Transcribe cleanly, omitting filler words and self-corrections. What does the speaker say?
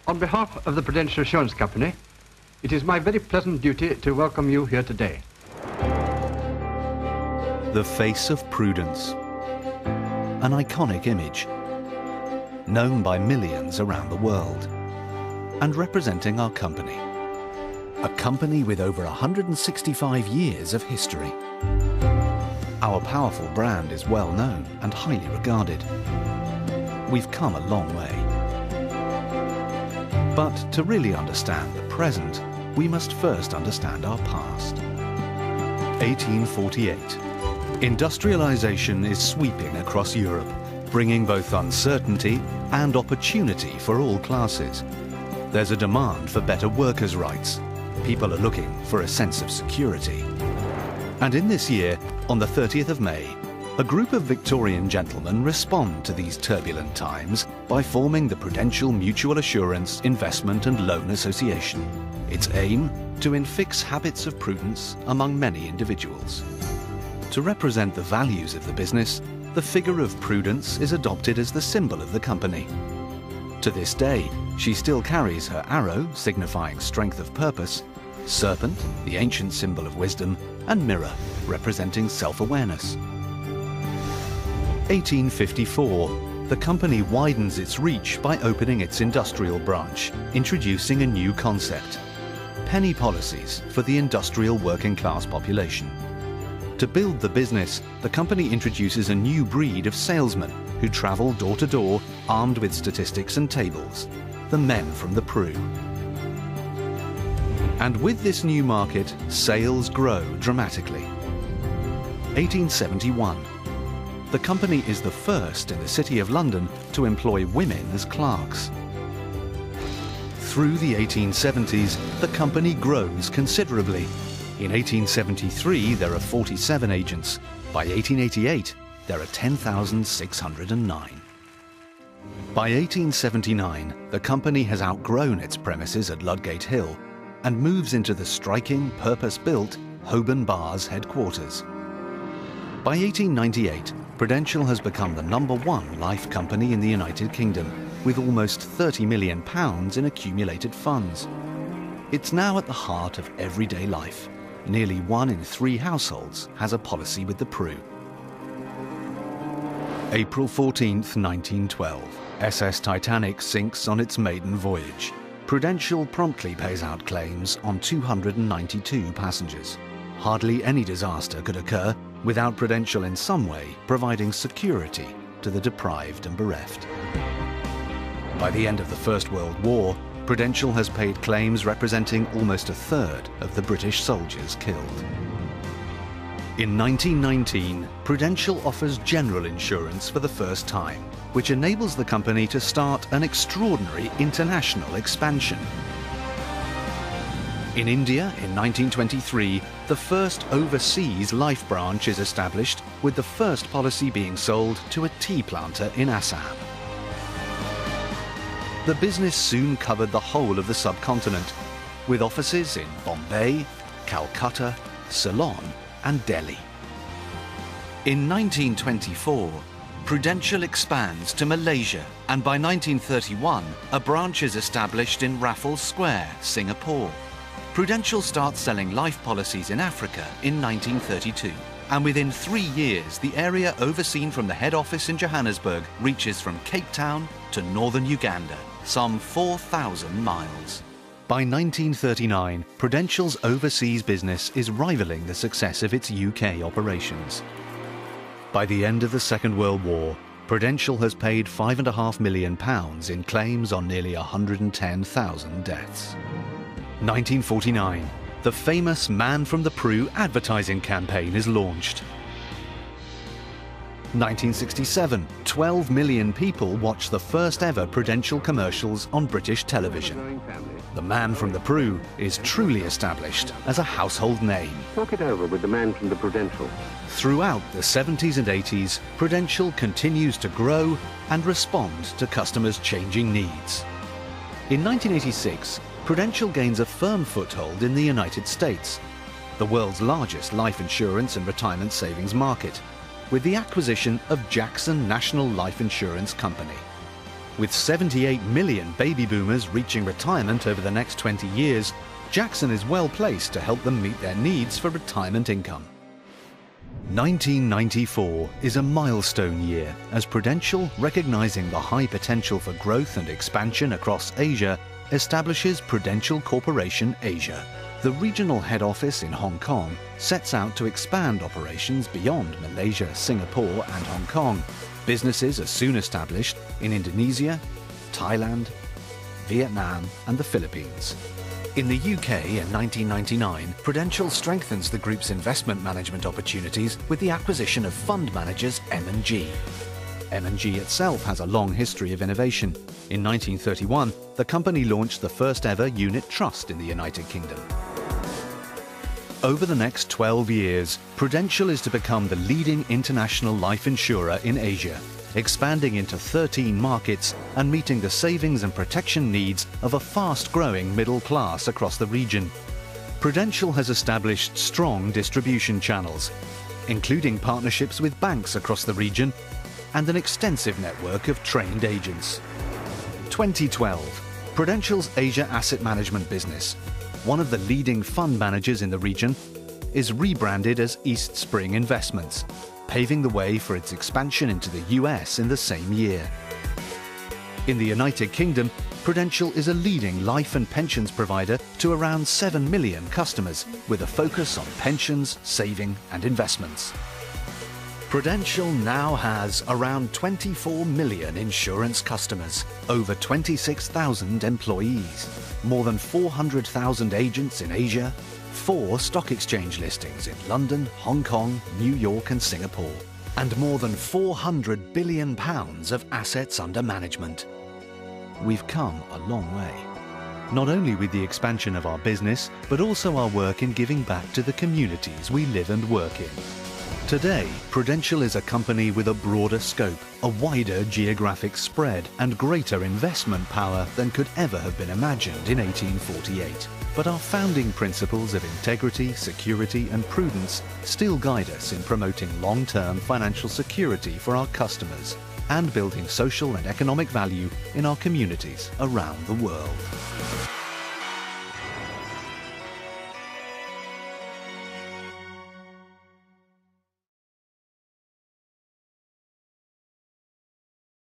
On behalf of the Prudential Insurance Company, it is my very pleasant duty to welcome you here today. The face of prudence, an iconic image, known by millions around the world, and representing our company. A company with over 165 years of history. Our powerful brand is well known and highly regarded. We've come a long way. But to really understand the present, we must first understand our past. 1848. Industrialization is sweeping across Europe, bringing both uncertainty and opportunity for all classes. There's a demand for better workers' rights. People are looking for a sense of security. And in this year, on the 30th of May, a group of Victorian gentlemen respond to these turbulent times by forming the Prudential Mutual Assurance Investment and Loan Association. Its aim, to infix habits of prudence among many individuals. To represent the values of the business, the figure of Prudence is adopted as the symbol of the company. To this day, she still carries her arrow, signifying strength of purpose, serpent, the ancient symbol of wisdom, and mirror, representing self-awareness. 1854, the company widens its reach by opening its industrial branch, introducing a new concept: penny policies for the industrial working class population. To build the business, the company introduces a new breed of salesmen who travel door to door armed with statistics and tables, the men from the Pru. And with this new market, sales grow dramatically. 1871. The company is the first in the City of London to employ women as clerks. Through the 1870s, the company grows considerably. In 1873, there are 47 agents. By 1888, there are 10,609. By 1879, the company has outgrown its premises at Ludgate Hill and moves into the striking, purpose-built Holborn Bars headquarters. By 1898, Prudential has become the #1 life company in the United Kingdom, with almost £30 million in accumulated funds. It's now at the heart of everyday life. Nearly 1 in 3 households has a policy with the Pru. April 14th, 1912. SS Titanic sinks on its maiden voyage. Prudential promptly pays out claims on 292 passengers. Hardly any disaster could occur without Prudential in some way providing security to the deprived and bereft. By the end of the First World War, Prudential has paid claims representing almost a third of the British soldiers killed. In 1919, Prudential offers general insurance for the first time, which enables the company to start an extraordinary international expansion. In India, in 1923, the first overseas life branch is established, with the first policy being sold to a tea planter in Assam. The business soon covered the whole of the subcontinent, with offices in Bombay, Calcutta, Ceylon, and Delhi. In 1924, Prudential expands to Malaysia, and by 1931, a branch is established in Raffles Square, Singapore. Prudential starts selling life policies in Africa in 1932, and within 3 years, the area overseen from the head office in Johannesburg reaches from Cape Town to northern Uganda, some 4,000 miles. By 1939, Prudential's overseas business is rivaling the success of its UK operations. By the end of the Second World War, Prudential has paid £5.5 million in claims on nearly 110,000 deaths. 1949, the famous Man from the Pru advertising campaign is launched. 1967, 12 million people watched the first ever Prudential commercials on British television. The Man from the Pru is truly established as a household name. Talk it over with the Man from the Prudential. Throughout the 70s and 80s, Prudential continues to grow and respond to customers' changing needs. In 1986, Prudential gains a firm foothold in the United States, the world's largest life insurance and retirement savings market, with the acquisition of Jackson National Life Insurance Company. With 78 million baby boomers reaching retirement over the next 20 years, Jackson is well placed to help them meet their needs for retirement income. 1994 is a milestone year as Prudential, recognizing the high potential for growth and expansion across Asia, establishes Prudential Corporation Asia. The regional head office in Hong Kong sets out to expand operations beyond Malaysia, Singapore and Hong Kong. Businesses are soon established in Indonesia, Thailand, Vietnam and the Philippines. In the UK in 1999, Prudential strengthens the group's investment management opportunities with the acquisition of fund managers M&G. M&G itself has a long history of innovation. In 1931, the company launched the first ever unit trust in the United Kingdom. Over the next 12 years, Prudential is to become the leading international life insurer in Asia, expanding into 13 markets and meeting the savings and protection needs of a fast-growing middle class across the region. Prudential has established strong distribution channels, including partnerships with banks across the region and an extensive network of trained agents. 2012, Prudential's Asia Asset Management business, one of the leading fund managers in the region, is rebranded as East Spring Investments, paving the way for its expansion into the US in the same year. In the United Kingdom, Prudential is a leading life and pensions provider to around 7 million customers, with a focus on pensions, saving and investments. Prudential now has around 24 million insurance customers, over 26,000 employees, more than 400,000 agents in Asia, 4 stock exchange listings in London, Hong Kong, New York and Singapore, and more than £400 billion of assets under management. We've come a long way, not only with the expansion of our business, but also our work in giving back to the communities we live and work in. Today, Prudential is a company with a broader scope, a wider geographic spread, and greater investment power than could ever have been imagined in 1848. But our founding principles of integrity, security, and prudence still guide us in promoting long-term financial security for our customers and building social and economic value in our communities around the world.